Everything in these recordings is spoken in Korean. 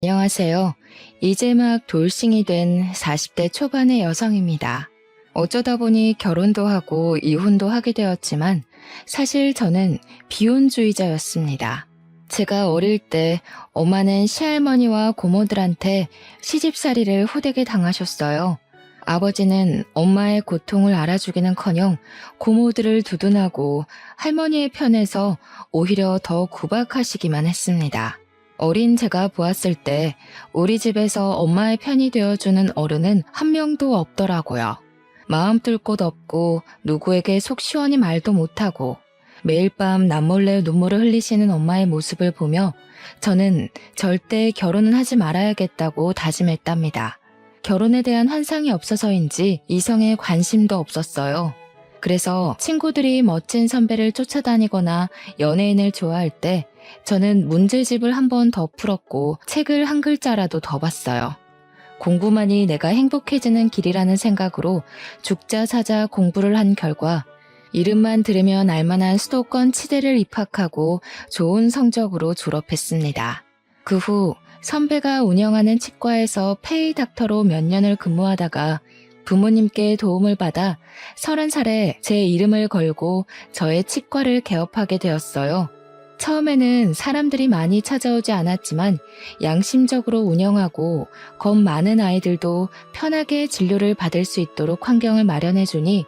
안녕하세요. 이제 막 돌싱이 된 40대 초반의 여성입니다. 어쩌다 보니 결혼도 하고 이혼도 하게 되었지만 사실 저는 비혼주의자였습니다. 제가 어릴 때 엄마는 시할머니와 고모들한테 시집살이를 호되게 당하셨어요. 아버지는 엄마의 고통을 알아주기는커녕 고모들을 두둔하고 할머니의 편에서 오히려 더 구박하시기만 했습니다. 어린 제가 보았을 때 우리 집에서 엄마의 편이 되어주는 어른은 한 명도 없더라고요. 마음 뚫 곳 없고 누구에게 속 시원히 말도 못하고 매일 밤 남몰래 눈물을 흘리시는 엄마의 모습을 보며 저는 절대 결혼은 하지 말아야겠다고 다짐했답니다. 결혼에 대한 환상이 없어서인지 이성에 관심도 없었어요. 그래서 친구들이 멋진 선배를 쫓아다니거나 연예인을 좋아할 때 저는 문제집을 한 번 더 풀었고 책을 한 글자라도 더 봤어요. 공부만이 내가 행복해지는 길이라는 생각으로 죽자 사자 공부를 한 결과 이름만 들으면 알만한 수도권 치대를 입학하고 좋은 성적으로 졸업했습니다. 그 후 선배가 운영하는 치과에서 페이 닥터로 몇 년을 근무하다가 부모님께 도움을 받아 30살에 제 이름을 걸고 저의 치과를 개업하게 되었어요. 처음에는 사람들이 많이 찾아오지 않았지만 양심적으로 운영하고 겁 많은 아이들도 편하게 진료를 받을 수 있도록 환경을 마련해주니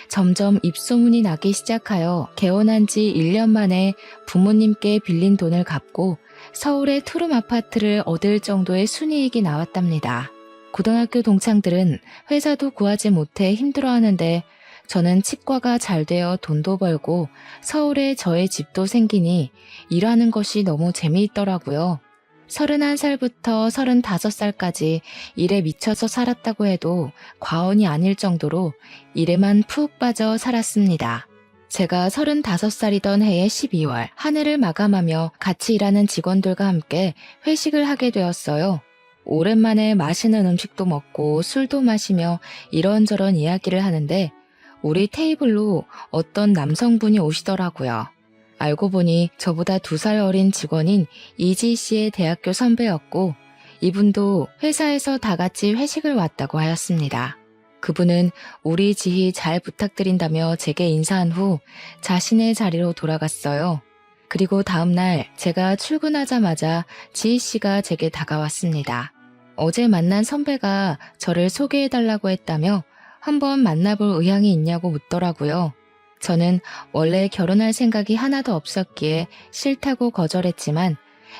점점 입소문이 나기 시작하여 개원한 지 1년 만에 부모님께 빌린 돈을 갚고 서울의 투룸 아파트를 얻을 정도의 순이익이 나왔답니다. 고등학교 동창들은 회사도 구하지 못해 힘들어하는데 저는 치과가 잘 되어 돈도 벌고 서울에 저의 집도 생기니 일하는 것이 너무 재미있더라고요. 31살부터 35살까지 일에 미쳐서 살았다고 해도 과언이 아닐 정도로 일에만 푹 빠져 살았습니다. 제가 35살이던 해의 12월 한 해를 마감하며 같이 일하는 직원들과 함께 회식을 하게 되었어요. 오랜만에 맛있는 음식도 먹고 술도 마시며 이런저런 이야기를 하는데 우리 테이블로 어떤 남성분이 오시더라고요. 알고 보니 저보다 2살 어린 직원인 이지 씨의 대학교 선배였고 이분도 회사에서 다 같이 회식을 왔다고 하였습니다. 그분은 우리 지희 잘 부탁드린다며 제게 인사한 후 자신의 자리로 돌아갔어요. 그리고 다음날 제가 출근하자마자 지희 씨가 제게 다가왔습니다. 어제 만난 선배가 저를 소개해달라고 했다며 한번 만나볼 의향이 있냐고 묻더라고요. 저는 원래 결혼할 생각이 하나도 없었기에 싫다고 거절했지만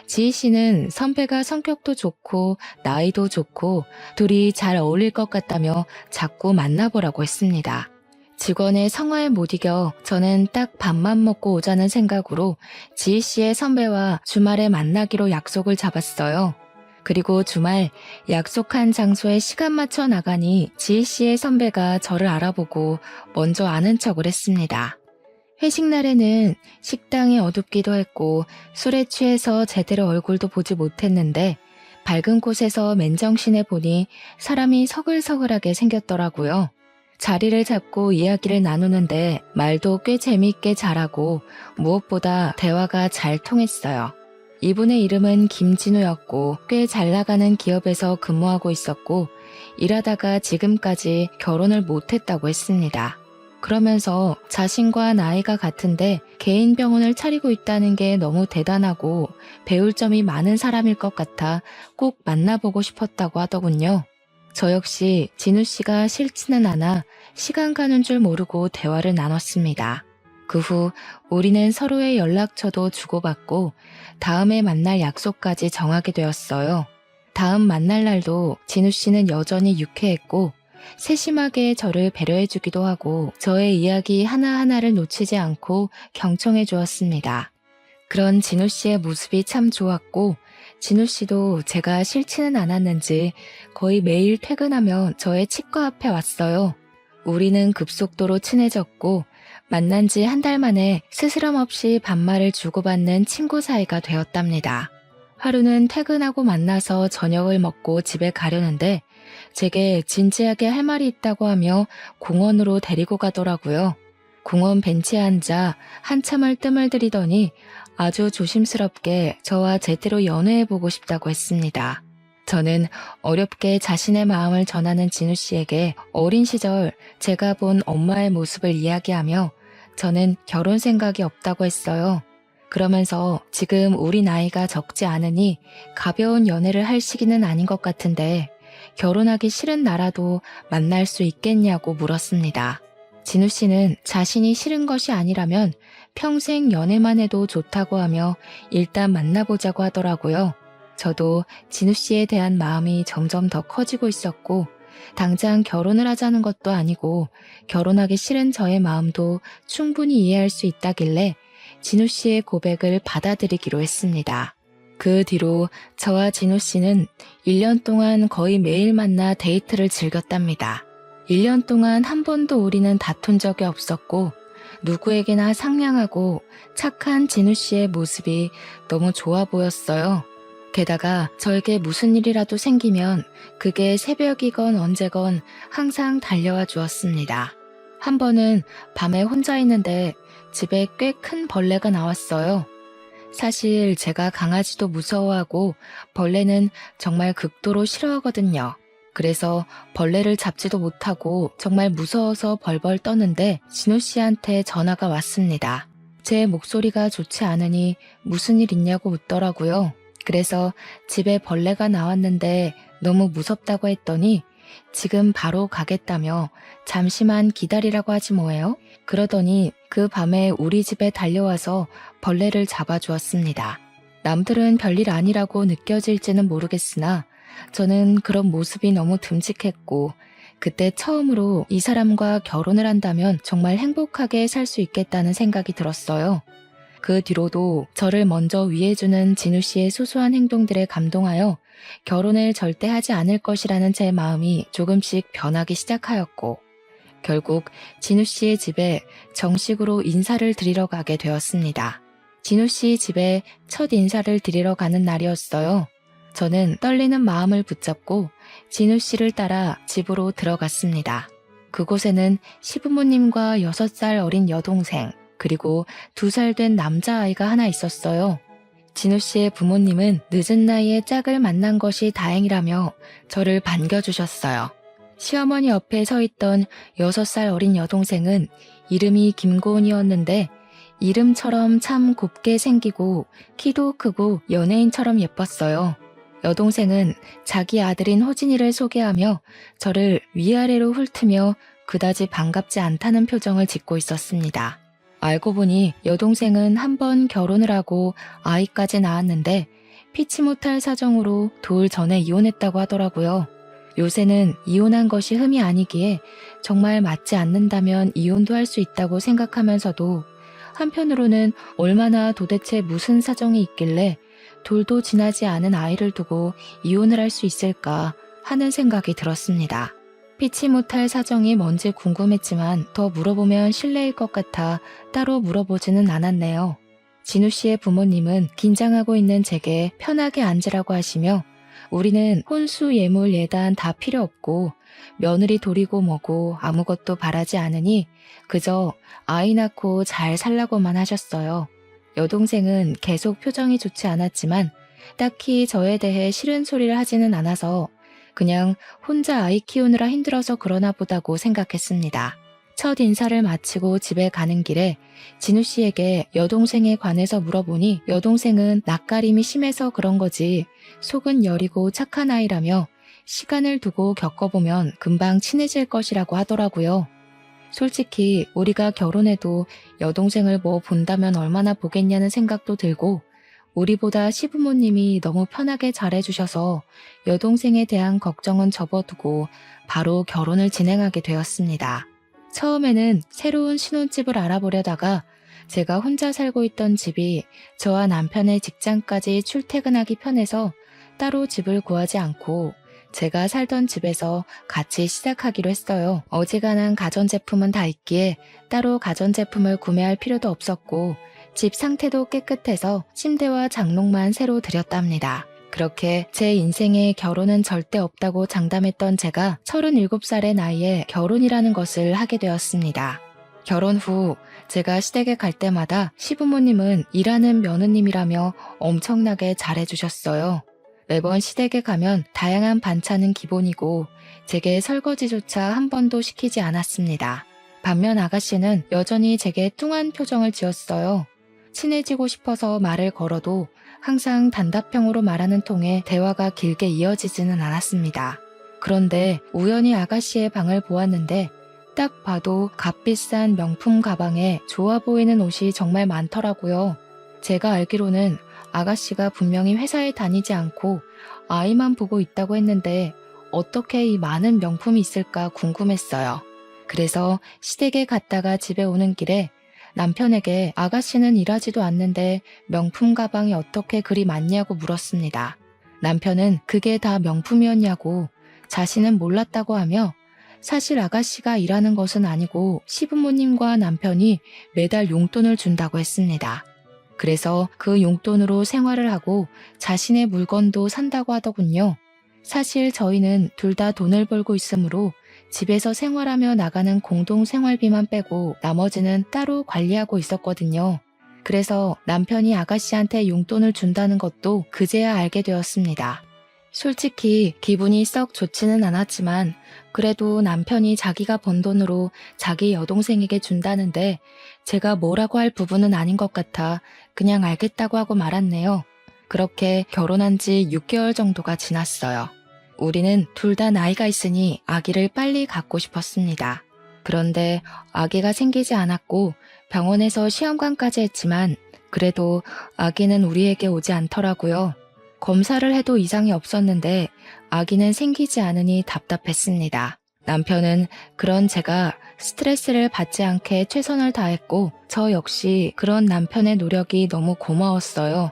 지희 씨는 선배가 성격도 좋고 나이도 좋고 둘이 잘 어울릴 것 같다며 자꾸 만나보라고 했습니다. 직원의 성화에 못 이겨 저는 딱 밥만 먹고 오자는 생각으로 지희 씨의 선배와 주말에 만나기로 약속을 잡았어요. 그리고 주말 약속한 장소에 시간 맞춰 나가니 지희 씨의 선배가 저를 알아보고 먼저 아는 척을 했습니다. 회식 날에는 식당이 어둡기도 했고 술에 취해서 제대로 얼굴도 보지 못했는데 밝은 곳에서 맨정신에 보니 사람이 서글서글하게 생겼더라고요. 자리를 잡고 이야기를 나누는데 말도 꽤 재미있게 잘하고 무엇보다 대화가 잘 통했어요. 이분의 이름은 김진우였고 꽤 잘 나가는 기업에서 근무하고 있었고 일하다가 지금까지 결혼을 못했다고 했습니다. 그러면서 자신과 나이가 같은데 개인 병원을 차리고 있다는 게 너무 대단하고 배울 점이 많은 사람일 것 같아 꼭 만나보고 싶었다고 하더군요. 저 역시 진우 씨가 싫지는 않아 시간 가는 줄 모르고 대화를 나눴습니다. 그 후 우리는 서로의 연락처도 주고받고 다음에 만날 약속까지 정하게 되었어요. 다음 만날 날도 진우 씨는 여전히 유쾌했고 세심하게 저를 배려해주기도 하고 저의 이야기 하나하나를 놓치지 않고 경청해 주었습니다. 그런 진우 씨의 모습이 참 좋았고 진우 씨도 제가 싫지는 않았는지 거의 매일 퇴근하면 저의 치과 앞에 왔어요. 우리는 급속도로 친해졌고 만난 지 한 달 만에 스스럼 없이 반말을 주고받는 친구 사이가 되었답니다. 하루는 퇴근하고 만나서 저녁을 먹고 집에 가려는데 제게 진지하게 할 말이 있다고 하며 공원으로 데리고 가더라고요. 공원 벤치에 앉아 한참을 뜸을 들이더니 아주 조심스럽게 저와 제대로 연애해보고 싶다고 했습니다. 저는 어렵게 자신의 마음을 전하는 진우 씨에게 어린 시절 제가 본 엄마의 모습을 이야기하며 저는 결혼 생각이 없다고 했어요. 그러면서 지금 우리 나이가 적지 않으니 가벼운 연애를 할 시기는 아닌 것 같은데 결혼하기 싫은 나라도 만날 수 있겠냐고 물었습니다. 진우 씨는 자신이 싫은 것이 아니라면 평생 연애만 해도 좋다고 하며 일단 만나보자고 하더라고요. 저도 진우 씨에 대한 마음이 점점 더 커지고 있었고 당장 결혼을 하자는 것도 아니고 결혼하기 싫은 저의 마음도 충분히 이해할 수 있다길래 진우 씨의 고백을 받아들이기로 했습니다. 그 뒤로 저와 진우 씨는 1년 동안 거의 매일 만나 데이트를 즐겼답니다. 1년 동안 한 번도 우리는 다툰 적이 없었고 누구에게나 상냥하고 착한 진우 씨의 모습이 너무 좋아 보였어요. 게다가 저에게 무슨 일이라도 생기면 그게 새벽이건 언제건 항상 달려와 주었습니다. 한 번은 밤에 혼자 있는데 집에 꽤 큰 벌레가 나왔어요. 사실 제가 강아지도 무서워하고 벌레는 정말 극도로 싫어하거든요. 그래서 벌레를 잡지도 못하고 정말 무서워서 벌벌 떠는데 진우 씨한테 전화가 왔습니다. 제 목소리가 좋지 않으니 무슨 일 있냐고 묻더라고요. 그래서 집에 벌레가 나왔는데 너무 무섭다고 했더니 지금 바로 가겠다며 잠시만 기다리라고 하지 뭐예요? 그러더니 그 밤에 우리 집에 달려와서 벌레를 잡아주었습니다. 남들은 별일 아니라고 느껴질지는 모르겠으나 저는 그런 모습이 너무 듬직했고 그때 처음으로 이 사람과 결혼을 한다면 정말 행복하게 살 수 있겠다는 생각이 들었어요. 그 뒤로도 저를 먼저 위해주는 진우 씨의 소소한 행동들에 감동하여 결혼을 절대 하지 않을 것이라는 제 마음이 조금씩 변하기 시작하였고 결국 진우 씨의 집에 정식으로 인사를 드리러 가게 되었습니다. 진우 씨 집에 첫 인사를 드리러 가는 날이었어요. 저는 떨리는 마음을 붙잡고 진우 씨를 따라 집으로 들어갔습니다. 그곳에는 시부모님과 6살 어린 여동생, 그리고 2살 된 남자아이가 하나 있었어요. 진우 씨의 부모님은 늦은 나이에 짝을 만난 것이 다행이라며 저를 반겨주셨어요. 시어머니 옆에 서 있던 6살 어린 여동생은 이름이 김고은이었는데 이름처럼 참 곱게 생기고 키도 크고 연예인처럼 예뻤어요. 여동생은 자기 아들인 호진이를 소개하며 저를 위아래로 훑으며 그다지 반갑지 않다는 표정을 짓고 있었습니다. 알고 보니 여동생은 한 번 결혼을 하고 아이까지 낳았는데 피치 못할 사정으로 돌 전에 이혼했다고 하더라고요. 요새는 이혼한 것이 흠이 아니기에 정말 맞지 않는다면 이혼도 할 수 있다고 생각하면서도 한편으로는 얼마나 도대체 무슨 사정이 있길래 돌도 지나지 않은 아이를 두고 이혼을 할 수 있을까 하는 생각이 들었습니다. 피치 못할 사정이 뭔지 궁금했지만 더 물어보면 실례일 것 같아 따로 물어보지는 않았네요. 진우 씨의 부모님은 긴장하고 있는 제게 편하게 앉으라고 하시며 우리는 혼수 예물 예단 다 필요 없고 며느리 돌이고 뭐고 아무것도 바라지 않으니 그저 아이 낳고 잘 살라고만 하셨어요. 여동생은 계속 표정이 좋지 않았지만 딱히 저에 대해 싫은 소리를 하지는 않아서 그냥 혼자 아이 키우느라 힘들어서 그러나 보다고 생각했습니다. 첫 인사를 마치고 집에 가는 길에 진우 씨에게 여동생에 관해서 물어보니 여동생은 낯가림이 심해서 그런 거지 속은 여리고 착한 아이라며 시간을 두고 겪어보면 금방 친해질 것이라고 하더라고요. 솔직히 우리가 결혼해도 여동생을 뭐 본다면 얼마나 보겠냐는 생각도 들고 우리보다 시부모님이 너무 편하게 잘해주셔서 여동생에 대한 걱정은 접어두고 바로 결혼을 진행하게 되었습니다. 처음에는 새로운 신혼집을 알아보려다가 제가 혼자 살고 있던 집이 저와 남편의 직장까지 출퇴근하기 편해서 따로 집을 구하지 않고 제가 살던 집에서 같이 시작하기로 했어요. 어지간한 가전제품은 다 있기에 따로 가전제품을 구매할 필요도 없었고 집 상태도 깨끗해서 침대와 장롱만 새로 들였답니다. 그렇게 제 인생에 결혼은 절대 없다고 장담했던 제가 37살의 나이에 결혼이라는 것을 하게 되었습니다. 결혼 후 제가 시댁에 갈 때마다 시부모님은 일하는 며느님이라며 엄청나게 잘해주셨어요. 매번 시댁에 가면 다양한 반찬은 기본이고 제게 설거지조차 한 번도 시키지 않았습니다. 반면 아가씨는 여전히 제게 뚱한 표정을 지었어요. 친해지고 싶어서 말을 걸어도 항상 단답형으로 말하는 통에 대화가 길게 이어지지는 않았습니다. 그런데 우연히 아가씨의 방을 보았는데 딱 봐도 값비싼 명품 가방에 좋아 보이는 옷이 정말 많더라고요. 제가 알기로는 아가씨가 분명히 회사에 다니지 않고 아이만 보고 있다고 했는데 어떻게 이 많은 명품이 있을까 궁금했어요. 그래서 시댁에 갔다가 집에 오는 길에 남편에게 아가씨는 일하지도 않는데 명품 가방이 어떻게 그리 많냐고 물었습니다. 남편은 그게 다 명품이었냐고 자신은 몰랐다고 하며 사실 아가씨가 일하는 것은 아니고 시부모님과 남편이 매달 용돈을 준다고 했습니다. 그래서 그 용돈으로 생활을 하고 자신의 물건도 산다고 하더군요. 사실 저희는 둘 다 돈을 벌고 있으므로 집에서 생활하며 나가는 공동 생활비만 빼고 나머지는 따로 관리하고 있었거든요. 그래서 남편이 아가씨한테 용돈을 준다는 것도 그제야 알게 되었습니다. 솔직히 기분이 썩 좋지는 않았지만 그래도 남편이 자기가 번 돈으로 자기 여동생에게 준다는데 제가 뭐라고 할 부분은 아닌 것 같아 그냥 알겠다고 하고 말았네요. 그렇게 결혼한 지 6개월 정도가 지났어요. 우리는 둘 다 나이가 있으니 아기를 빨리 갖고 싶었습니다. 그런데 아기가 생기지 않았고 병원에서 시험관까지 했지만 그래도 아기는 우리에게 오지 않더라고요. 검사를 해도 이상이 없었는데 아기는 생기지 않으니 답답했습니다. 남편은 그런 제가 스트레스를 받지 않게 최선을 다했고 저 역시 그런 남편의 노력이 너무 고마웠어요.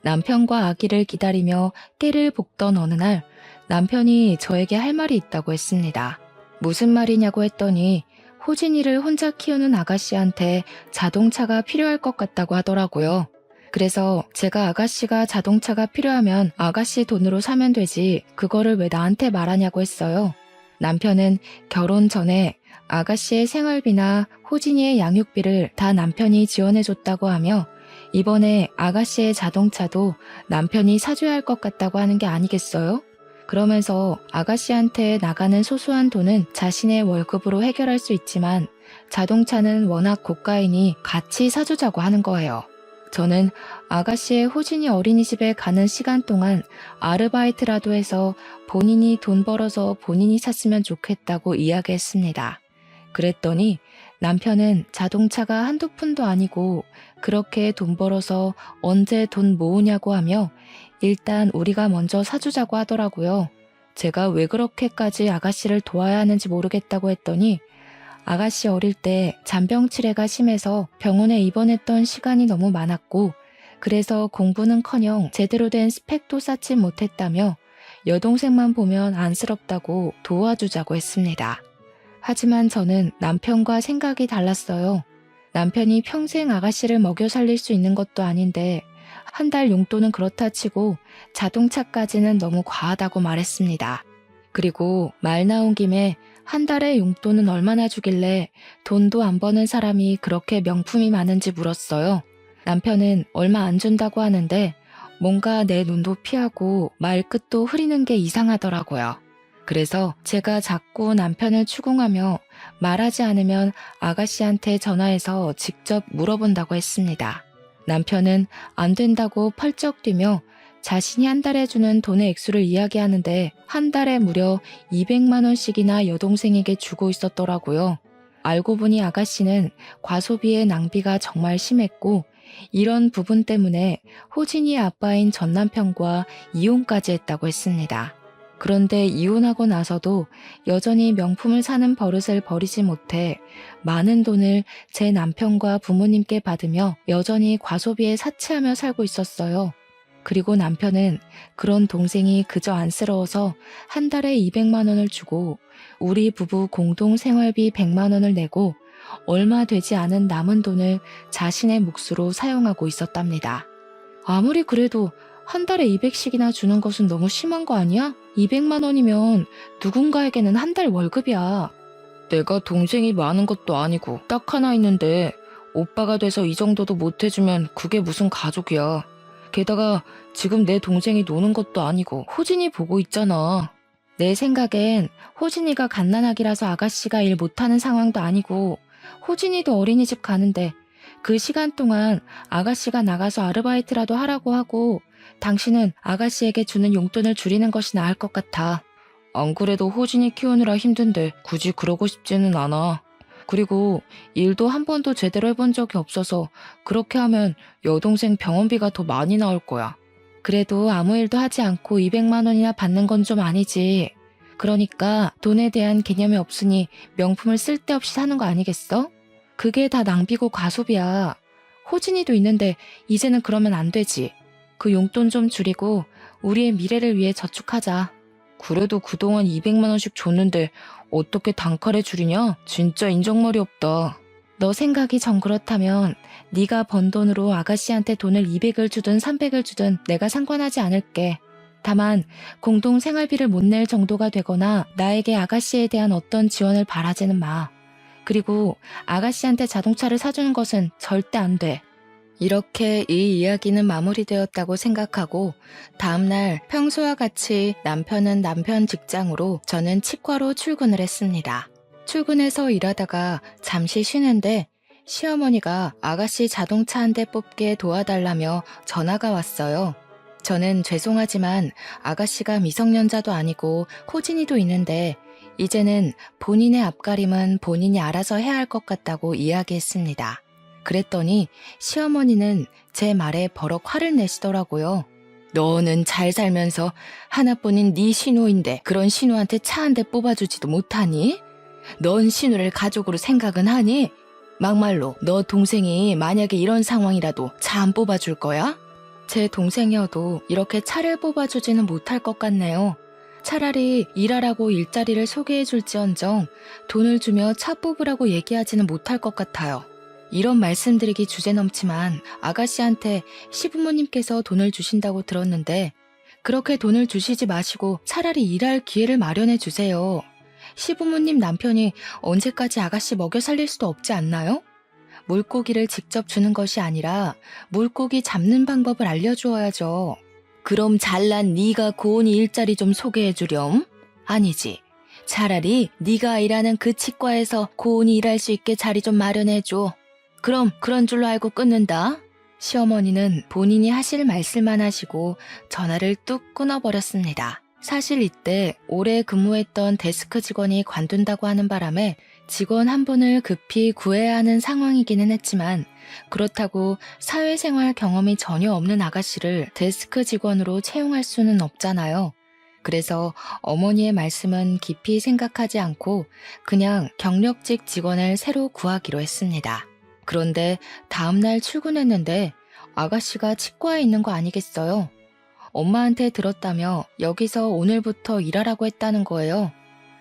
남편과 아기를 기다리며 깨를 볶던 어느 날 남편이 저에게 할 말이 있다고 했습니다. 무슨 말이냐고 했더니 호진이를 혼자 키우는 아가씨한테 자동차가 필요할 것 같다고 하더라고요. 그래서 제가 아가씨가 자동차가 필요하면 아가씨 돈으로 사면 되지 그거를 왜 나한테 말하냐고 했어요. 남편은 결혼 전에 아가씨의 생활비나 호진이의 양육비를 다 남편이 지원해줬다고 하며 이번에 아가씨의 자동차도 남편이 사줘야 할 것 같다고 하는 게 아니겠어요? 그러면서 아가씨한테 나가는 소소한 돈은 자신의 월급으로 해결할 수 있지만 자동차는 워낙 고가이니 같이 사주자고 하는 거예요. 저는 아가씨의 호진이 어린이집에 가는 시간 동안 아르바이트라도 해서 본인이 돈 벌어서 본인이 샀으면 좋겠다고 이야기했습니다. 그랬더니 남편은 자동차가 한두 푼도 아니고 그렇게 돈 벌어서 언제 돈 모으냐고 하며 일단 우리가 먼저 사주자고 하더라고요. 제가 왜 그렇게까지 아가씨를 도와야 하는지 모르겠다고 했더니 아가씨 어릴 때 잔병치레가 심해서 병원에 입원했던 시간이 너무 많았고 그래서 공부는커녕 제대로 된 스펙도 쌓지 못했다며 여동생만 보면 안쓰럽다고 도와주자고 했습니다. 하지만 저는 남편과 생각이 달랐어요. 남편이 평생 아가씨를 먹여 살릴 수 있는 것도 아닌데 한 달 용돈은 그렇다 치고 자동차까지는 너무 과하다고 말했습니다. 그리고 말 나온 김에 한 달에 용돈은 얼마나 주길래 돈도 안 버는 사람이 그렇게 명품이 많은지 물었어요. 남편은 얼마 안 준다고 하는데 뭔가 내 눈도 피하고 말끝도 흐리는 게 이상하더라고요. 그래서 제가 자꾸 남편을 추궁하며 말하지 않으면 아가씨한테 전화해서 직접 물어본다고 했습니다. 남편은 안 된다고 펄쩍 뛰며 자신이 한 달에 주는 돈의 액수를 이야기하는데 한 달에 무려 200만 원씩이나 여동생에게 주고 있었더라고요. 알고 보니 아가씨는 과소비의 낭비가 정말 심했고 이런 부분 때문에 호진이의 아빠인 전 남편과 이혼까지 했다고 했습니다. 그런데 이혼하고 나서도 여전히 명품을 사는 버릇을 버리지 못해 많은 돈을 제 남편과 부모님께 받으며 여전히 과소비에 사치하며 살고 있었어요. 그리고 남편은 그런 동생이 그저 안쓰러워서 한 달에 200만 원을 주고 우리 부부 공동 생활비 100만 원을 내고 얼마 되지 않은 남은 돈을 자신의 몫으로 사용하고 있었답니다. 아무리 그래도 한 달에 200씩이나 주는 것은 너무 심한 거 아니야? 200만 원이면 누군가에게는 한 달 월급이야. 내가 동생이 많은 것도 아니고 딱 하나 있는데 오빠가 돼서 이 정도도 못 해주면 그게 무슨 가족이야. 게다가 지금 내 동생이 노는 것도 아니고 호진이 보고 있잖아. 내 생각엔 호진이가 갓난아기라서 아가씨가 일 못하는 상황도 아니고 호진이도 어린이집 가는데 그 시간 동안 아가씨가 나가서 아르바이트라도 하라고 하고 당신은 아가씨에게 주는 용돈을 줄이는 것이 나을 것 같아. 안 그래도 호진이 키우느라 힘든데 굳이 그러고 싶지는 않아. 그리고 일도 한 번도 제대로 해본 적이 없어서 그렇게 하면 여동생 병원비가 더 많이 나올 거야. 그래도 아무 일도 하지 않고 200만 원이나 받는 건 좀 아니지. 그러니까 돈에 대한 개념이 없으니 명품을 쓸데없이 사는 거 아니겠어? 그게 다 낭비고 과소비야. 호진이도 있는데 이제는 그러면 안 되지. 그 용돈 좀 줄이고 우리의 미래를 위해 저축하자. 그래도 그동안 200만 원씩 줬는데 어떻게 단칼에 줄이냐? 진짜 인정머리 없다. 너 생각이 정 그렇다면 네가 번 돈으로 아가씨한테 돈을 200을 주든 300을 주든 내가 상관하지 않을게. 다만 공동 생활비를 못 낼 정도가 되거나 나에게 아가씨에 대한 어떤 지원을 바라지는 마. 그리고 아가씨한테 자동차를 사주는 것은 절대 안 돼. 이렇게 이 이야기는 마무리되었다고 생각하고 다음날 평소와 같이 남편은 남편 직장으로 저는 치과로 출근을 했습니다. 출근해서 일하다가 잠시 쉬는데 시어머니가 아가씨 자동차 한 대 뽑게 도와달라며 전화가 왔어요. 저는 죄송하지만 아가씨가 미성년자도 아니고 호진이도 있는데 이제는 본인의 앞가림은 본인이 알아서 해야 할 것 같다고 이야기했습니다. 그랬더니 시어머니는 제 말에 버럭 화를 내시더라고요. 너는 잘 살면서 하나뿐인 네 신우인데 그런 신우한테 차 한 대 뽑아주지도 못하니? 넌 신우를 가족으로 생각은 하니? 막말로 너 동생이 만약에 이런 상황이라도 차 안 뽑아줄 거야? 제 동생이어도 이렇게 차를 뽑아주지는 못할 것 같네요. 차라리 일하라고 일자리를 소개해줄지언정 돈을 주며 차 뽑으라고 얘기하지는 못할 것 같아요. 이런 말씀드리기 주제넘지만 아가씨한테 시부모님께서 돈을 주신다고 들었는데 그렇게 돈을 주시지 마시고 차라리 일할 기회를 마련해 주세요. 시부모님 남편이 언제까지 아가씨 먹여 살릴 수도 없지 않나요? 물고기를 직접 주는 것이 아니라 물고기 잡는 방법을 알려주어야죠. 그럼 잘난 네가 고은이 일자리 좀 소개해 주렴? 아니지. 차라리 네가 일하는 그 치과에서 고은이 일할 수 있게 자리 좀 마련해 줘. 그럼 그런 줄로 알고 끊는다. 시어머니는 본인이 하실 말씀만 하시고 전화를 뚝 끊어버렸습니다. 사실 이때 오래 근무했던 데스크 직원이 관둔다고 하는 바람에 직원 한 분을 급히 구해야 하는 상황이기는 했지만 그렇다고 사회생활 경험이 전혀 없는 아가씨를 데스크 직원으로 채용할 수는 없잖아요. 그래서 어머니의 말씀은 깊이 생각하지 않고 그냥 경력직 직원을 새로 구하기로 했습니다. 그런데 다음날 출근했는데 아가씨가 치과에 있는 거 아니겠어요? 엄마한테 들었다며 여기서 오늘부터 일하라고 했다는 거예요.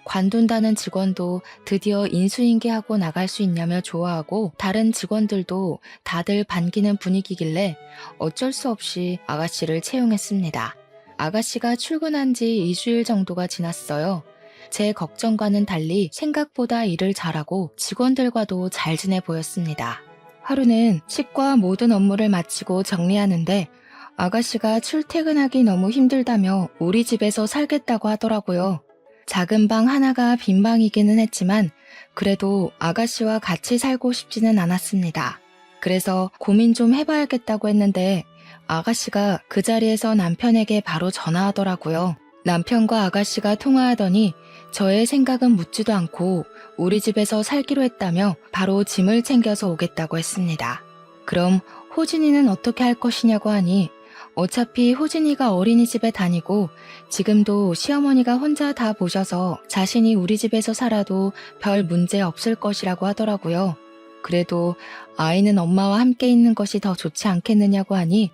관둔다는 직원도 드디어 인수인계하고 나갈 수 있냐며 좋아하고 다른 직원들도 다들 반기는 분위기길래 어쩔 수 없이 아가씨를 채용했습니다. 아가씨가 출근한 지 2주일 정도가 지났어요. 제 걱정과는 달리 생각보다 일을 잘하고 직원들과도 잘 지내 보였습니다. 하루는 치과 모든 업무를 마치고 정리하는데 아가씨가 출퇴근하기 너무 힘들다며 우리 집에서 살겠다고 하더라고요. 작은 방 하나가 빈 방이기는 했지만 그래도 아가씨와 같이 살고 싶지는 않았습니다. 그래서 고민 좀 해봐야겠다고 했는데 아가씨가 그 자리에서 남편에게 바로 전화하더라고요. 남편과 아가씨가 통화하더니 저의 생각은 묻지도 않고 우리 집에서 살기로 했다며 바로 짐을 챙겨서 오겠다고 했습니다. 그럼 호진이는 어떻게 할 것이냐고 하니 어차피 호진이가 어린이집에 다니고 지금도 시어머니가 혼자 다 보셔서 자신이 우리 집에서 살아도 별 문제 없을 것이라고 하더라고요. 그래도 아이는 엄마와 함께 있는 것이 더 좋지 않겠느냐고 하니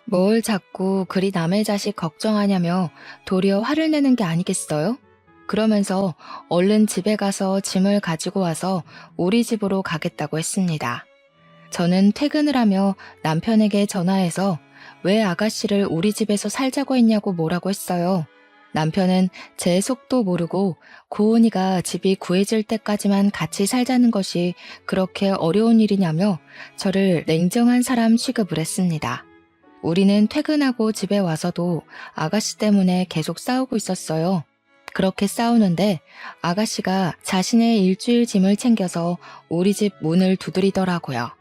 뭘 자꾸 그리 남의 자식 걱정하냐며 도리어 화를 내는 게 아니겠어요? 그러면서 얼른 집에 가서 짐을 가지고 와서 우리 집으로 가겠다고 했습니다. 저는 퇴근을 하며 남편에게 전화해서 왜 아가씨를 우리 집에서 살자고 했냐고 뭐라고 했어요. 남편은 제 속도 모르고 고은이가 집이 구해질 때까지만 같이 살자는 것이 그렇게 어려운 일이냐며 저를 냉정한 사람 취급을 했습니다. 우리는 퇴근하고 집에 와서도 아가씨 때문에 계속 싸우고 있었어요. 그렇게 싸우는데 아가씨가 자신의 일주일 짐을 챙겨서 우리 집 문을 두드리더라고요.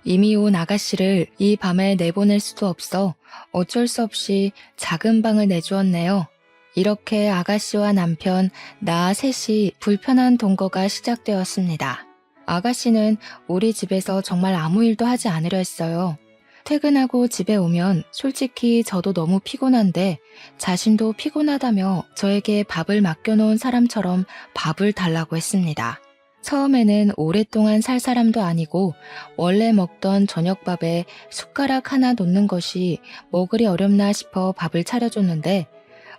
이미 온 아가씨를 이 밤에 내보낼 수도 없어 어쩔 수 없이 작은 방을 내주었네요. 이렇게 아가씨와 남편, 나 셋이 불편한 동거가 시작되었습니다. 아가씨는 우리 집에서 정말 아무 일도 하지 않으려 했어요. 퇴근하고 집에 오면 솔직히 저도 너무 피곤한데 자신도 피곤하다며 저에게 밥을 맡겨놓은 사람처럼 밥을 달라고 했습니다. 처음에는 오랫동안 살 사람도 아니고 원래 먹던 저녁밥에 숟가락 하나 놓는 것이 먹으리 어렵나 싶어 밥을 차려줬는데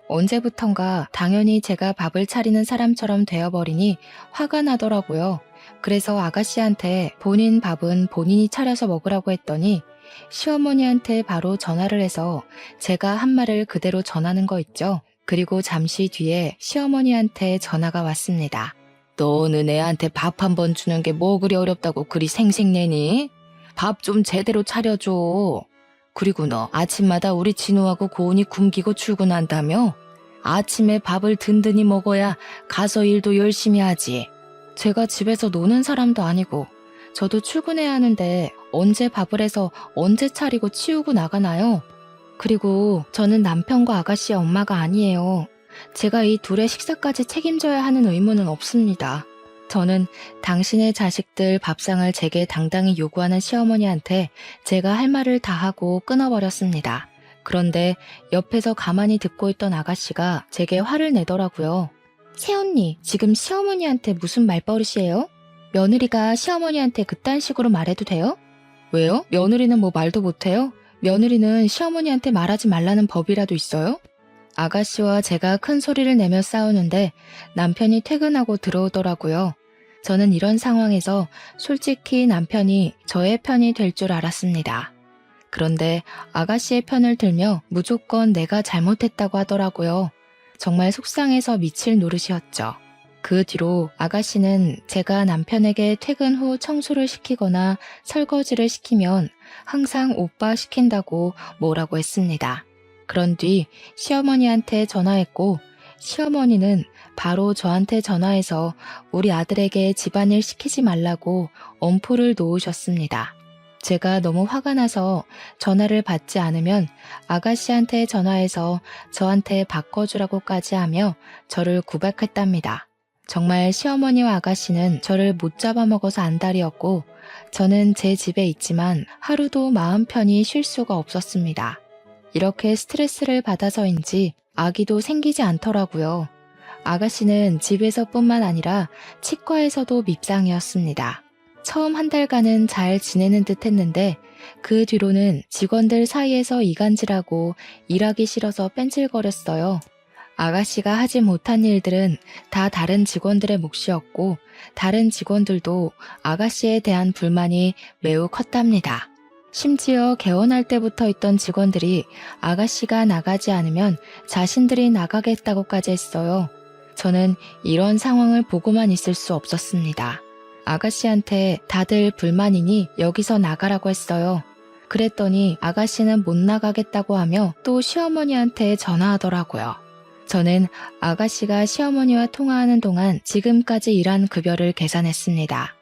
언제부턴가 당연히 제가 밥을 차리는 사람처럼 되어버리니 화가 나더라고요. 그래서 아가씨한테 본인 밥은 본인이 차려서 먹으라고 했더니 시어머니한테 바로 전화를 해서 제가 한 말을 그대로 전하는 거 있죠. 그리고 잠시 뒤에 시어머니한테 전화가 왔습니다. 너는 애한테 밥 한 번 주는 게 뭐 그리 어렵다고 그리 생색내니? 밥 좀 제대로 차려줘. 그리고 너 아침마다 우리 진우하고 고은이 굶기고 출근한다며? 아침에 밥을 든든히 먹어야 가서 일도 열심히 하지. 제가 집에서 노는 사람도 아니고 저도 출근해야 하는데 언제 밥을 해서 언제 차리고 치우고 나가나요? 그리고 저는 남편과 아가씨의 엄마가 아니에요. 제가 이 둘의 식사까지 책임져야 하는 의무는 없습니다. 저는 당신의 자식들 밥상을 제게 당당히 요구하는 시어머니한테 제가 할 말을 다 하고 끊어버렸습니다. 그런데 옆에서 가만히 듣고 있던 아가씨가 제게 화를 내더라고요. 새언니, 지금 시어머니한테 무슨 말버릇이에요? 며느리가 시어머니한테 그딴 식으로 말해도 돼요? 왜요? 며느리는 뭐 말도 못해요? 며느리는 시어머니한테 말하지 말라는 법이라도 있어요? 아가씨와 제가 큰 소리를 내며 싸우는데 남편이 퇴근하고 들어오더라고요. 저는 이런 상황에서 솔직히 남편이 저의 편이 될 줄 알았습니다. 그런데 아가씨의 편을 들며 무조건 내가 잘못했다고 하더라고요. 정말 속상해서 미칠 노릇이었죠. 그 뒤로 아가씨는 제가 남편에게 퇴근 후 청소를 시키거나 설거지를 시키면 항상 오빠 시킨다고 뭐라고 했습니다. 그런 뒤 시어머니한테 전화했고 시어머니는 바로 저한테 전화해서 우리 아들에게 집안일 시키지 말라고 엄포를 놓으셨습니다. 제가 너무 화가 나서 전화를 받지 않으면 아가씨한테 전화해서 저한테 바꿔주라고까지 하며 저를 구박했답니다. 정말 시어머니와 아가씨는 저를 못 잡아먹어서 안달이었고 저는 제 집에 있지만 하루도 마음 편히 쉴 수가 없었습니다. 이렇게 스트레스를 받아서인지 아기도 생기지 않더라고요. 아가씨는 집에서뿐만 아니라 치과에서도 밉상이었습니다. 처음 한 달간은 잘 지내는 듯 했는데 그 뒤로는 직원들 사이에서 이간질하고 일하기 싫어서 뺀질거렸어요. 아가씨가 하지 못한 일들은 다 다른 직원들의 몫이었고 다른 직원들도 아가씨에 대한 불만이 매우 컸답니다. 심지어 개원할 때부터 있던 직원들이 아가씨가 나가지 않으면 자신들이 나가겠다고까지 했어요. 저는 이런 상황을 보고만 있을 수 없었습니다. 아가씨한테 다들 불만이니 여기서 나가라고 했어요. 그랬더니 아가씨는 못 나가겠다고 하며 또 시어머니한테 전화하더라고요. 저는 아가씨가 시어머니와 통화하는 동안 지금까지 일한 급여를 계산했습니다.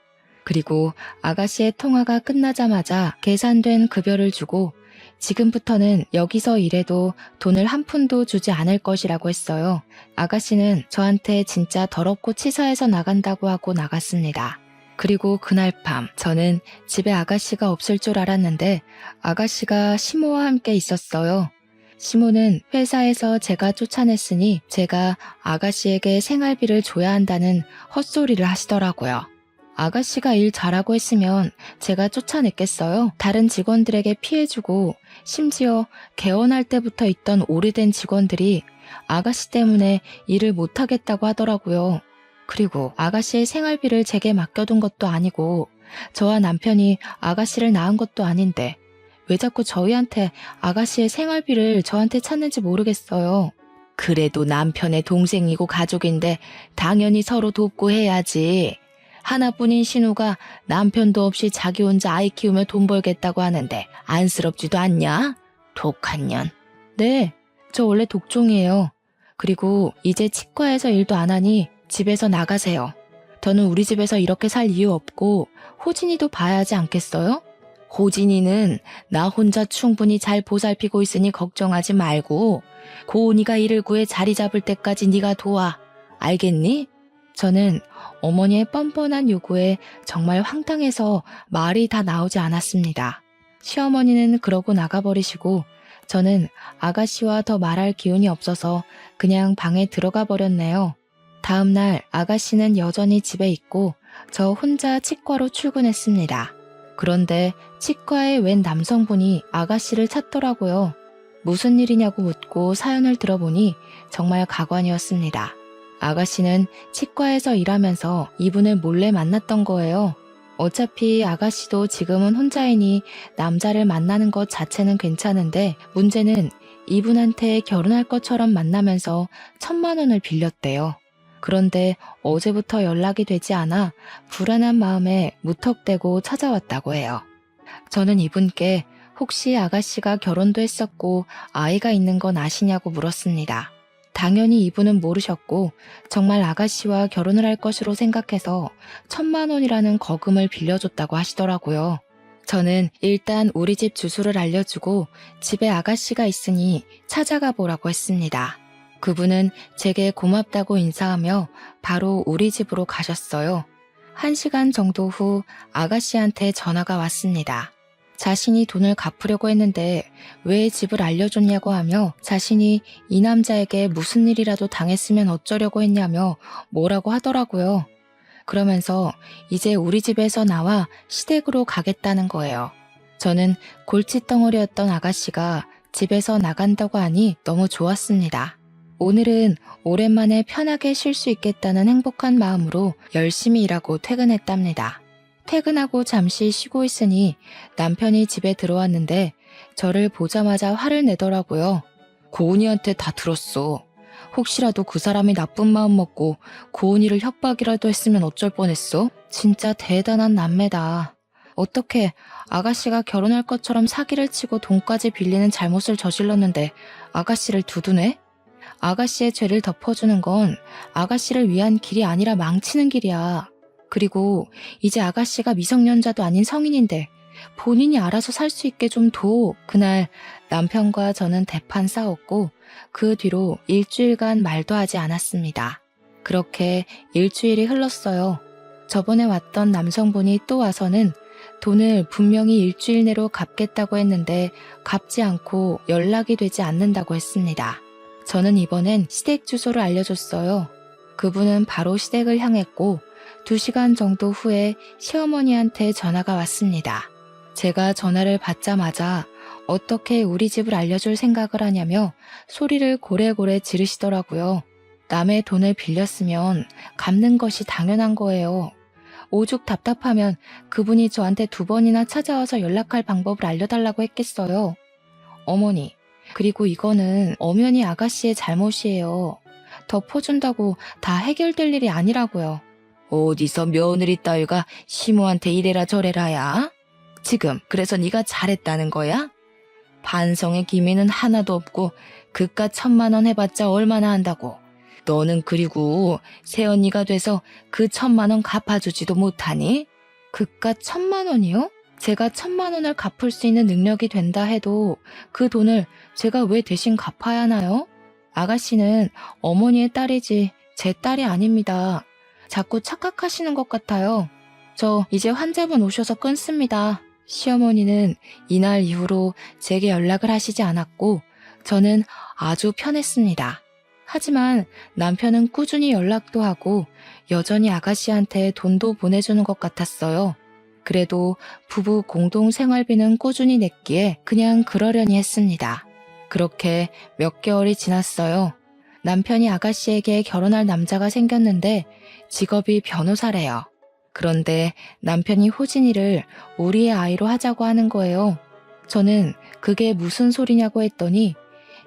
그리고 아가씨의 통화가 끝나자마자 계산된 급여를 주고 지금부터는 여기서 일해도 돈을 한 푼도 주지 않을 것이라고 했어요. 아가씨는 저한테 진짜 더럽고 치사해서 나간다고 하고 나갔습니다. 그리고 그날 밤 저는 집에 아가씨가 없을 줄 알았는데 아가씨가 시모와 함께 있었어요. 시모는 회사에서 제가 쫓아냈으니 제가 아가씨에게 생활비를 줘야 한다는 헛소리를 하시더라고요. 아가씨가 일 잘하고 했으면 제가 쫓아냈겠어요? 다른 직원들에게 피해주고 심지어 개원할 때부터 있던 오래된 직원들이 아가씨 때문에 일을 못하겠다고 하더라고요. 그리고 아가씨의 생활비를 제게 맡겨둔 것도 아니고 저와 남편이 아가씨를 낳은 것도 아닌데 왜 자꾸 저희한테 아가씨의 생활비를 저한테 찾는지 모르겠어요. 그래도 남편의 동생이고 가족인데 당연히 서로 돕고 해야지. 하나뿐인 신우가 남편도 없이 자기 혼자 아이 키우며 돈 벌겠다고 하는데 안쓰럽지도 않냐? 독한 년. 네, 저 원래 독종이에요. 그리고 이제 치과에서 일도 안 하니 집에서 나가세요. 저는 우리 집에서 이렇게 살 이유 없고 호진이도 봐야 하지 않겠어요? 호진이는 나 혼자 충분히 잘 보살피고 있으니 걱정하지 말고 고은이가 일을 구해 자리 잡을 때까지 네가 도와. 알겠니? 저는 어머니의 뻔뻔한 요구에 정말 황당해서 말이 다 나오지 않았습니다. 시어머니는 그러고 나가버리시고 저는 아가씨와 더 말할 기운이 없어서 그냥 방에 들어가 버렸네요. 다음 날 아가씨는 여전히 집에 있고 저 혼자 치과로 출근했습니다. 그런데 치과에 웬 남성분이 아가씨를 찾더라고요. 무슨 일이냐고 묻고 사연을 들어보니 정말 가관이었습니다. 아가씨는 치과에서 일하면서 이분을 몰래 만났던 거예요. 어차피 아가씨도 지금은 혼자이니 남자를 만나는 것 자체는 괜찮은데 문제는 이분한테 결혼할 것처럼 만나면서 1,000만 원을 빌렸대요. 그런데 어제부터 연락이 되지 않아 불안한 마음에 무턱대고 찾아왔다고 해요. 저는 이분께 혹시 아가씨가 결혼도 했었고 아이가 있는 건 아시냐고 물었습니다. 당연히 이분은 모르셨고 정말 아가씨와 결혼을 할 것으로 생각해서 1,000만 원이라는 거금을 빌려줬다고 하시더라고요. 저는 일단 우리 집 주소를 알려주고 집에 아가씨가 있으니 찾아가 보라고 했습니다. 그분은 제게 고맙다고 인사하며 바로 우리 집으로 가셨어요. 1시간 정도 후 아가씨한테 전화가 왔습니다. 자신이 돈을 갚으려고 했는데 왜 집을 알려줬냐고 하며 자신이 이 남자에게 무슨 일이라도 당했으면 어쩌려고 했냐며 뭐라고 하더라고요. 그러면서 이제 우리 집에서 나와 시댁으로 가겠다는 거예요. 저는 골칫덩어리였던 아가씨가 집에서 나간다고 하니 너무 좋았습니다. 오늘은 오랜만에 편하게 쉴 수 있겠다는 행복한 마음으로 열심히 일하고 퇴근했답니다. 퇴근하고 잠시 쉬고 있으니 남편이 집에 들어왔는데 저를 보자마자 화를 내더라고요. 고은이한테 다 들었어. 혹시라도 그 사람이 나쁜 마음 먹고 고은이를 협박이라도 했으면 어쩔 뻔했어? 진짜 대단한 남매다. 어떻게 아가씨가 결혼할 것처럼 사기를 치고 돈까지 빌리는 잘못을 저질렀는데 아가씨를 두두네? 아가씨의 죄를 덮어주는 건 아가씨를 위한 길이 아니라 망치는 길이야. 그리고 이제 아가씨가 미성년자도 아닌 성인인데 본인이 알아서 살 수 있게 좀 둬. 그날 남편과 저는 대판 싸웠고 그 뒤로 일주일간 말도 하지 않았습니다. 그렇게 일주일이 흘렀어요. 저번에 왔던 남성분이 또 와서는 돈을 분명히 일주일 내로 갚겠다고 했는데 갚지 않고 연락이 되지 않는다고 했습니다. 저는 이번엔 시댁 주소를 알려줬어요. 그분은 바로 시댁을 향했고 2시간 정도 후에 시어머니한테 전화가 왔습니다. 제가 전화를 받자마자 어떻게 우리 집을 알려줄 생각을 하냐며 소리를 고래고래 지르시더라고요. 남의 돈을 빌렸으면 갚는 것이 당연한 거예요. 오죽 답답하면 그분이 저한테 2번이나 찾아와서 연락할 방법을 알려달라고 했겠어요. 어머니, 그리고 이거는 엄연히 아가씨의 잘못이에요. 덮어준다고 다 해결될 일이 아니라고요. 어디서 며느리 따위가 시모한테 이래라 저래라야? 지금 그래서 네가 잘했다는 거야? 반성의 기미는 하나도 없고 그깟 1,000만 원 해봤자 얼마나 한다고. 너는 그리고 새언니가 돼서 그 1,000만 원 갚아주지도 못하니? 그깟 1,000만 원이요? 제가 1,000만 원을 갚을 수 있는 능력이 된다 해도 그 돈을 제가 왜 대신 갚아야 하나요? 아가씨는 어머니의 딸이지 제 딸이 아닙니다. 자꾸 착각하시는 것 같아요. 저 이제 환자분 오셔서 끊습니다. 시어머니는 이날 이후로 제게 연락을 하시지 않았고 저는 아주 편했습니다. 하지만 남편은 꾸준히 연락도 하고 여전히 아가씨한테 돈도 보내주는 것 같았어요. 그래도 부부 공동 생활비는 꾸준히 냈기에 그냥 그러려니 했습니다. 그렇게 몇 개월이 지났어요. 남편이 아가씨에게 결혼할 남자가 생겼는데 직업이 변호사래요. 그런데 남편이 호진이를 우리의 아이로 하자고 하는 거예요. 저는 그게 무슨 소리냐고 했더니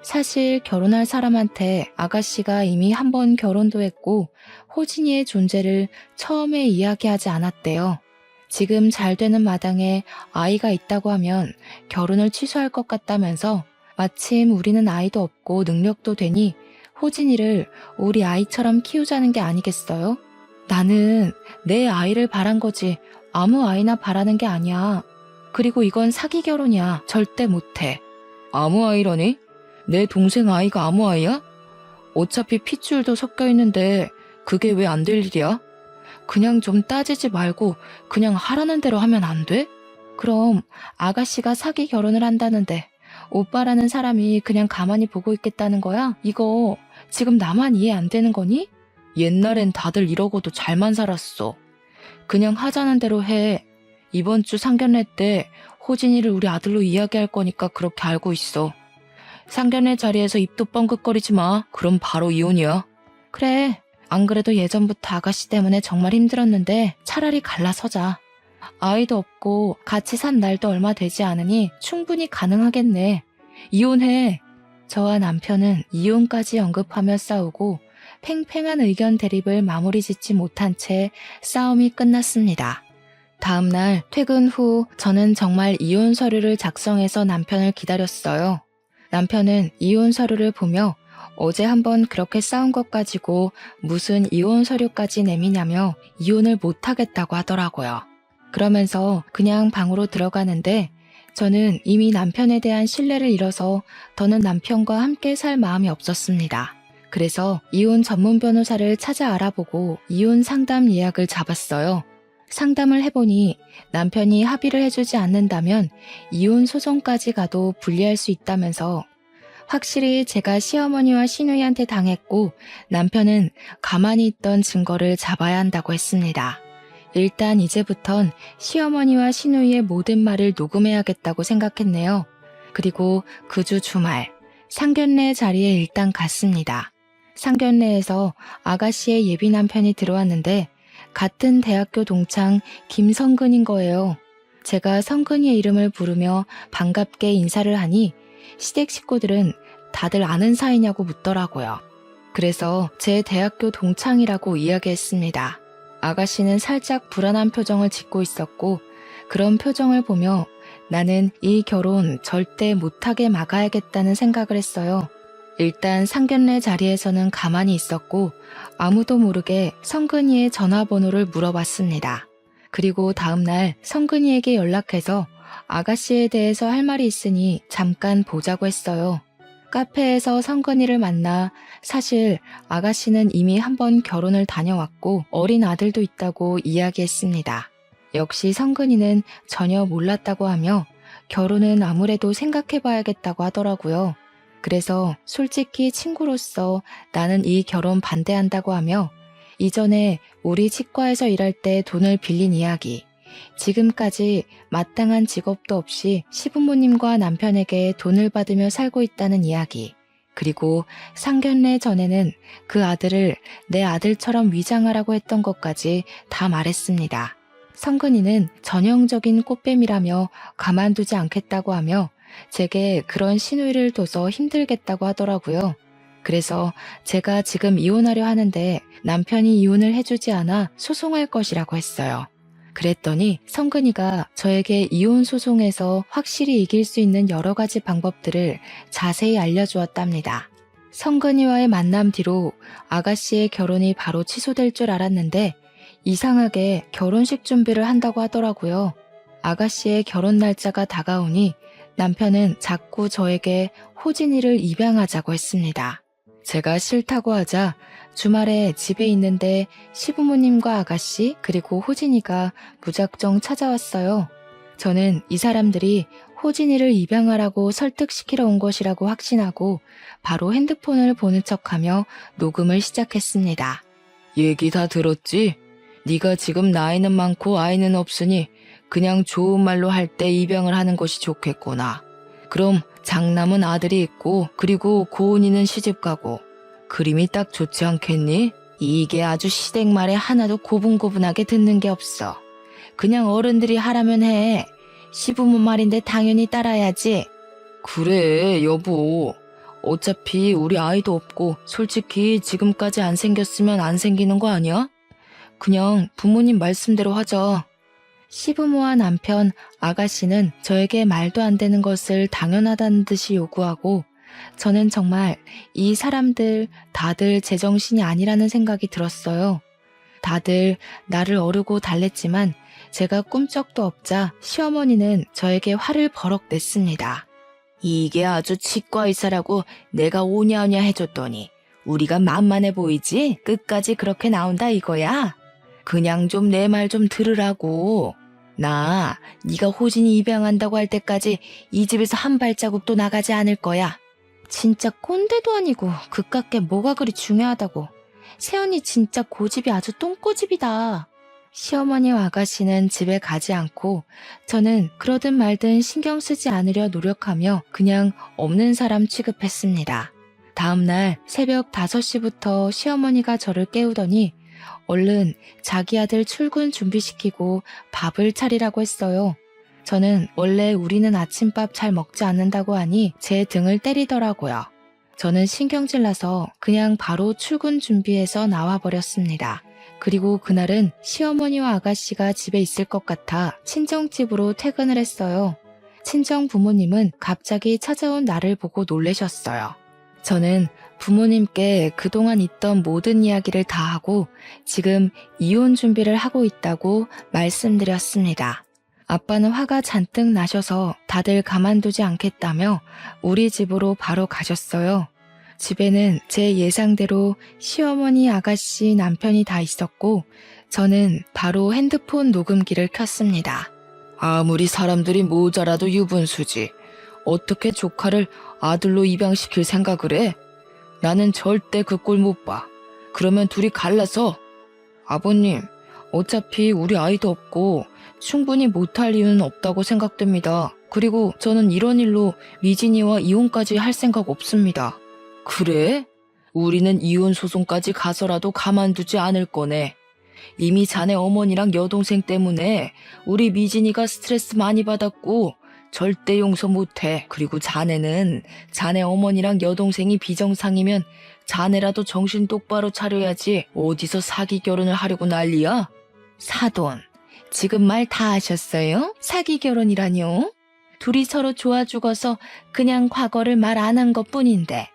사실 결혼할 사람한테 아가씨가 이미 한 번 결혼도 했고 호진이의 존재를 처음에 이야기하지 않았대요. 지금 잘 되는 마당에 아이가 있다고 하면 결혼을 취소할 것 같다면서 마침 우리는 아이도 없고 능력도 되니 호진이를 우리 아이처럼 키우자는 게 아니겠어요? 나는 내 아이를 바란 거지 아무 아이나 바라는 게 아니야. 그리고 이건 사기 결혼이야. 절대 못해. 아무 아이라니? 내 동생 아이가 아무 아이야? 어차피 핏줄도 섞여 있는데 그게 왜 안 될 일이야? 그냥 좀 따지지 말고 그냥 하라는 대로 하면 안 돼? 그럼 아가씨가 사기 결혼을 한다는데 오빠라는 사람이 그냥 가만히 보고 있겠다는 거야? 이거 지금 나만 이해 안 되는 거니? 옛날엔 다들 이러고도 잘만 살았어. 그냥 하자는 대로 해. 이번 주 상견례 때 호진이를 우리 아들로 이야기할 거니까 그렇게 알고 있어. 상견례 자리에서 입도 뻥긋거리지 마. 그럼 바로 이혼이야. 그래. 안 그래도 예전부터 아가씨 때문에 정말 힘들었는데 차라리 갈라서자. 아이도 없고 같이 산 날도 얼마 되지 않으니 충분히 가능하겠네. 이혼해. 저와 남편은 이혼까지 언급하며 싸우고 팽팽한 의견 대립을 마무리 짓지 못한 채 싸움이 끝났습니다. 다음 날 퇴근 후 저는 정말 이혼 서류를 작성해서 남편을 기다렸어요. 남편은 이혼 서류를 보며 어제 한번 그렇게 싸운 것 가지고 무슨 이혼 서류까지 내미냐며 이혼을 못하겠다고 하더라고요. 그러면서 그냥 방으로 들어가는데 저는 이미 남편에 대한 신뢰를 잃어서 더는 남편과 함께 살 마음이 없었습니다. 그래서 이혼 전문 변호사를 찾아 알아보고 이혼 상담 예약을 잡았어요. 상담을 해보니 남편이 합의를 해주지 않는다면 이혼 소송까지 가도 불리할 수 있다면서 확실히 제가 시어머니와 시누이한테 당했고 남편은 가만히 있던 증거를 잡아야 한다고 했습니다. 일단 이제부턴 시어머니와 시누이의 모든 말을 녹음해야겠다고 생각했네요. 그리고 그 주 주말 상견례 자리에 일단 갔습니다. 상견례에서 아가씨의 예비 남편이 들어왔는데 같은 대학교 동창 김성근인 거예요. 제가 성근이의 이름을 부르며 반갑게 인사를 하니 시댁 식구들은 다들 아는 사이냐고 묻더라고요. 그래서 제 대학교 동창이라고 이야기했습니다. 아가씨는 살짝 불안한 표정을 짓고 있었고 그런 표정을 보며 나는 이 결혼 절대 못하게 막아야겠다는 생각을 했어요. 일단 상견례 자리에서는 가만히 있었고 아무도 모르게 성근이의 전화번호를 물어봤습니다. 그리고 다음날 성근이에게 연락해서 아가씨에 대해서 할 말이 있으니 잠깐 보자고 했어요. 카페에서 성근이를 만나 사실 아가씨는 이미 한 번 결혼을 다녀왔고 어린 아들도 있다고 이야기했습니다. 역시 성근이는 전혀 몰랐다고 하며 결혼은 아무래도 생각해봐야겠다고 하더라고요. 그래서 솔직히 친구로서 나는 이 결혼 반대한다고 하며 이전에 우리 치과에서 일할 때 돈을 빌린 이야기, 지금까지 마땅한 직업도 없이 시부모님과 남편에게 돈을 받으며 살고 있다는 이야기, 그리고 상견례 전에는 그 아들을 내 아들처럼 위장하라고 했던 것까지 다 말했습니다. 성근이는 전형적인 꽃뱀이라며 가만두지 않겠다고 하며 제게 그런 시누이를 둬서 힘들겠다고 하더라고요. 그래서 제가 지금 이혼하려 하는데 남편이 이혼을 해주지 않아 소송할 것이라고 했어요. 그랬더니 성근이가 저에게 이혼 소송에서 확실히 이길 수 있는 여러 가지 방법들을 자세히 알려주었답니다. 성근이와의 만남 뒤로 아가씨의 결혼이 바로 취소될 줄 알았는데 이상하게 결혼식 준비를 한다고 하더라고요. 아가씨의 결혼 날짜가 다가오니 남편은 자꾸 저에게 호진이를 입양하자고 했습니다. 제가 싫다고 하자 주말에 집에 있는데 시부모님과 아가씨 그리고 호진이가 무작정 찾아왔어요. 저는 이 사람들이 호진이를 입양하라고 설득시키러 온 것이라고 확신하고 바로 핸드폰을 보는 척하며 녹음을 시작했습니다. 얘기 다 들었지? 네가 지금 나이는 많고 아이는 없으니 그냥 좋은 말로 할 때 입양을 하는 것이 좋겠구나. 그럼 장남은 아들이 있고 그리고 고은이는 시집가고 그림이 딱 좋지 않겠니? 이게 아주 시댁 말에 하나도 고분고분하게 듣는 게 없어. 그냥 어른들이 하라면 해. 시부모 말인데 당연히 따라야지. 그래 여보. 어차피 우리 아이도 없고 솔직히 지금까지 안 생겼으면 안 생기는 거 아니야? 그냥 부모님 말씀대로 하자. 시부모와 남편, 아가씨는 저에게 말도 안 되는 것을 당연하다는 듯이 요구하고 저는 정말 이 사람들 다들 제정신이 아니라는 생각이 들었어요. 다들 나를 어르고 달랬지만 제가 꿈쩍도 없자 시어머니는 저에게 화를 버럭 냈습니다. 이게 아주 치과 의사라고 내가 오냐오냐 해줬더니 우리가 만만해 보이지? 끝까지 그렇게 나온다 이거야? 그냥 좀 내 말 좀 들으라고. 나 네가 호진이 입양한다고 할 때까지 이 집에서 한 발자국도 나가지 않을 거야. 진짜 꼰대도 아니고 그깟 게 뭐가 그리 중요하다고. 새언니 진짜 고집이 아주 똥꼬집이다. 시어머니와 아가씨는 집에 가지 않고 저는 그러든 말든 신경 쓰지 않으려 노력하며 그냥 없는 사람 취급했습니다. 다음날 새벽 5시부터 시어머니가 저를 깨우더니 얼른 자기 아들 출근 준비시키고 밥을 차리라고 했어요. 저는 원래 우리는 아침밥 잘 먹지 않는다고 하니 제 등을 때리더라고요. 저는 신경질 나서 그냥 바로 출근 준비해서 나와버렸습니다. 그리고 그날은 시어머니와 아가씨가 집에 있을 것 같아 친정집으로 퇴근을 했어요. 친정 부모님은 갑자기 찾아온 나를 보고 놀라셨어요. 저는 부모님께 그동안 있던 모든 이야기를 다 하고 지금 이혼 준비를 하고 있다고 말씀드렸습니다. 아빠는 화가 잔뜩 나셔서 다들 가만두지 않겠다며 우리 집으로 바로 가셨어요. 집에는 제 예상대로 시어머니, 아가씨, 남편이 다 있었고 저는 바로 핸드폰 녹음기를 켰습니다. 아무리 사람들이 모자라도 유분수지. 어떻게 조카를 아들로 입양시킬 생각을 해? 나는 절대 그 꼴 못 봐. 그러면 둘이 갈라서. 아버님, 어차피 우리 아이도 없고 충분히 못할 이유는 없다고 생각됩니다. 그리고 저는 이런 일로 미진이와 이혼까지 할 생각 없습니다. 그래? 우리는 이혼 소송까지 가서라도 가만두지 않을 거네. 이미 자네 어머니랑 여동생 때문에 우리 미진이가 스트레스 많이 받았고 절대 용서 못해. 그리고 자네는 자네 어머니랑 여동생이 비정상이면 자네라도 정신 똑바로 차려야지. 어디서 사기 결혼을 하려고 난리야? 사돈, 지금 말 다 하셨어요? 사기 결혼이라뇨? 둘이 서로 좋아 죽어서 그냥 과거를 말 안 한 것뿐인데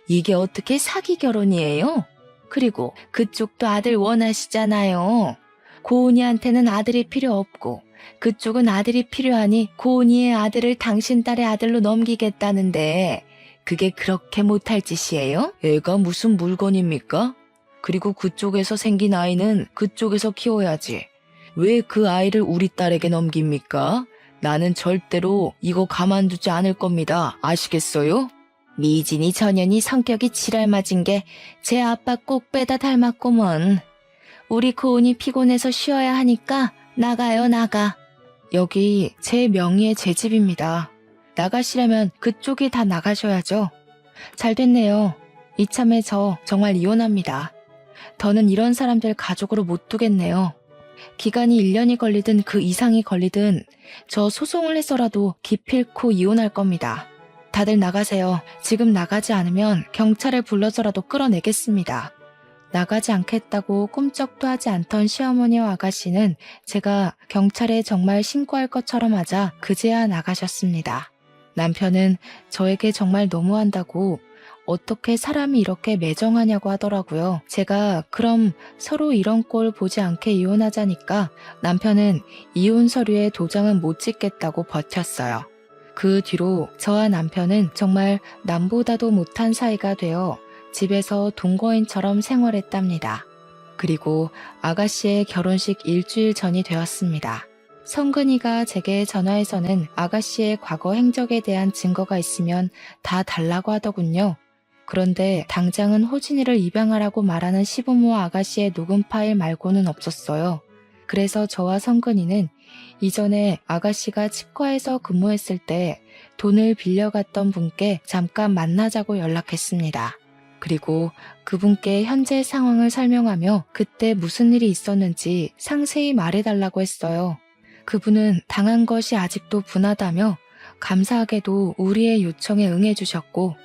이게 어떻게 사기 결혼이에요? 그리고 그쪽도 아들 원하시잖아요. 고은이한테는 아들이 필요 없고 그쪽은 아들이 필요하니 고은이의 아들을 당신 딸의 아들로 넘기겠다는데 그게 그렇게 못할 짓이에요? 애가 무슨 물건입니까? 그리고 그쪽에서 생긴 아이는 그쪽에서 키워야지. 왜 그 아이를 우리 딸에게 넘깁니까? 나는 절대로 이거 가만두지 않을 겁니다. 아시겠어요? 미진이 전현이 성격이 지랄맞은 게 제 아빠 꼭 빼다 닮았구먼. 우리 고은이 피곤해서 쉬어야 하니까 나가요, 나가. 여기 제 명의의 제 집입니다. 나가시려면 그쪽이 다 나가셔야죠. 잘 됐네요. 이참에 저 정말 이혼합니다. 더는 이런 사람들 가족으로 못 두겠네요. 기간이 1년이 걸리든 그 이상이 걸리든 저 소송을 해서라도 기필코 이혼할 겁니다. 다들 나가세요. 지금 나가지 않으면 경찰을 불러서라도 끌어내겠습니다. 나가지 않겠다고 꿈쩍도 하지 않던 시어머니와 아가씨는 제가 경찰에 정말 신고할 것처럼 하자 그제야 나가셨습니다. 남편은 저에게 정말 너무한다고 어떻게 사람이 이렇게 매정하냐고 하더라고요. 제가 그럼 서로 이런 꼴 보지 않게 이혼하자니까 남편은 이혼 서류에 도장은 못 찍겠다고 버텼어요. 그 뒤로 저와 남편은 정말 남보다도 못한 사이가 되어 집에서 동거인처럼 생활했답니다. 그리고 아가씨의 결혼식 일주일 전이 되었습니다. 성근이가 제게 전화해서는 아가씨의 과거 행적에 대한 증거가 있으면 다 달라고 하더군요. 그런데 당장은 호진이를 입양하라고 말하는 시부모와 아가씨의 녹음 파일 말고는 없었어요. 그래서 저와 성근이는 이전에 아가씨가 치과에서 근무했을 때 돈을 빌려갔던 분께 잠깐 만나자고 연락했습니다. 그리고 그분께 현재 상황을 설명하며 그때 무슨 일이 있었는지 상세히 말해달라고 했어요. 그분은 당한 것이 아직도 분하다며 감사하게도 우리의 요청에 응해주셨고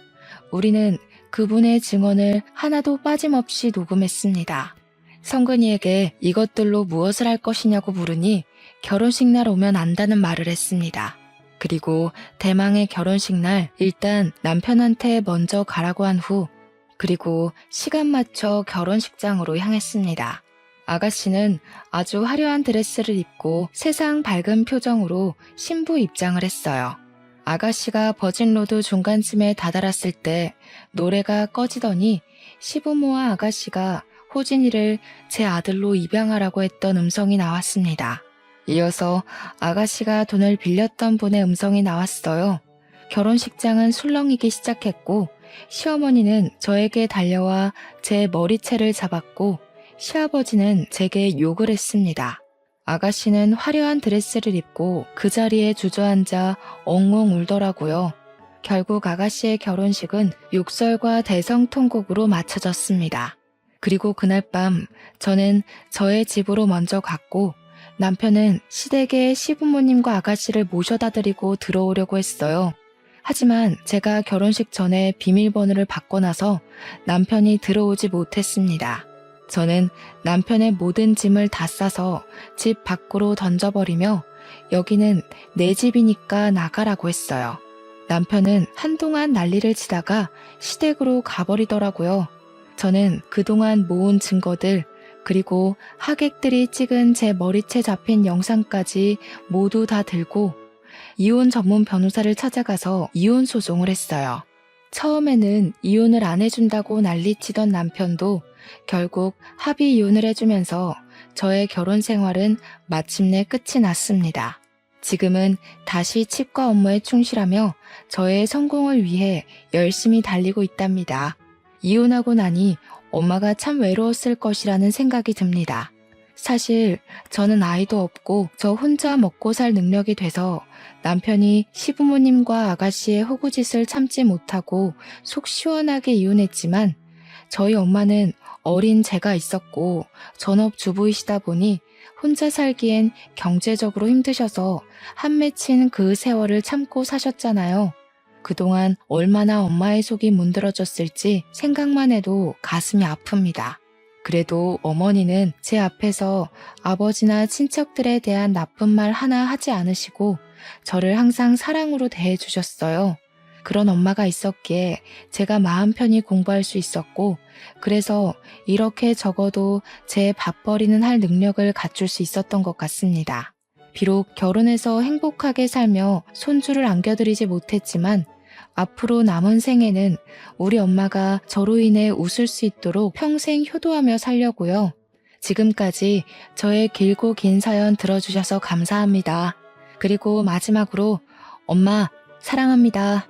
우리는 그분의 증언을 하나도 빠짐없이 녹음했습니다. 성근이에게 이것들로 무엇을 할 것이냐고 물으니 결혼식 날 오면 안다는 말을 했습니다. 그리고 대망의 결혼식 날 일단 남편한테 먼저 가라고 한 후 그리고 시간 맞춰 결혼식장으로 향했습니다. 아가씨는 아주 화려한 드레스를 입고 세상 밝은 표정으로 신부 입장을 했어요. 아가씨가 버진로드 중간쯤에 다다랐을 때 노래가 꺼지더니 시부모와 아가씨가 호진이를 제 아들로 입양하라고 했던 음성이 나왔습니다. 이어서 아가씨가 돈을 빌렸던 분의 음성이 나왔어요. 결혼식장은 술렁이기 시작했고 시어머니는 저에게 달려와 제 머리채를 잡았고 시아버지는 제게 욕을 했습니다. 아가씨는 화려한 드레스를 입고 그 자리에 주저앉아 엉엉 울더라고요. 결국 아가씨의 결혼식은 욕설과 대성통곡으로 마쳐졌습니다. 그리고 그날 밤 저는 저의 집으로 먼저 갔고 남편은 시댁에 시부모님과 아가씨를 모셔다 드리고 들어오려고 했어요. 하지만 제가 결혼식 전에 비밀번호를 바꿔놔서 남편이 들어오지 못했습니다. 저는 남편의 모든 짐을 다 싸서 집 밖으로 던져버리며 여기는 내 집이니까 나가라고 했어요. 남편은 한동안 난리를 치다가 시댁으로 가버리더라고요. 저는 그동안 모은 증거들 그리고 하객들이 찍은 제 머리채 잡힌 영상까지 모두 다 들고 이혼 전문 변호사를 찾아가서 이혼 소송을 했어요. 처음에는 이혼을 안 해준다고 난리치던 남편도 결국 합의 이혼을 해주면서 저의 결혼 생활은 마침내 끝이 났습니다. 지금은 다시 치과 업무에 충실하며 저의 성공을 위해 열심히 달리고 있답니다. 이혼하고 나니 엄마가 참 외로웠을 것이라는 생각이 듭니다. 사실 저는 아이도 없고 저 혼자 먹고 살 능력이 돼서 남편이 시부모님과 아가씨의 호구짓을 참지 못하고 속 시원하게 이혼했지만 저희 엄마는 어린 제가 있었고 전업주부이시다 보니 혼자 살기엔 경제적으로 힘드셔서 한 맺힌 그 세월을 참고 사셨잖아요. 그동안 얼마나 엄마의 속이 문드러졌을지 생각만 해도 가슴이 아픕니다. 그래도 어머니는 제 앞에서 아버지나 친척들에 대한 나쁜 말 하나 하지 않으시고 저를 항상 사랑으로 대해주셨어요. 그런 엄마가 있었기에 제가 마음 편히 공부할 수 있었고 그래서 이렇게 적어도 제 밥벌이는 할 능력을 갖출 수 있었던 것 같습니다. 비록 결혼해서 행복하게 살며 손주를 안겨드리지 못했지만 앞으로 남은 생에는 우리 엄마가 저로 인해 웃을 수 있도록 평생 효도하며 살려고요. 지금까지 저의 길고 긴 사연 들어주셔서 감사합니다. 그리고 마지막으로 엄마 사랑합니다.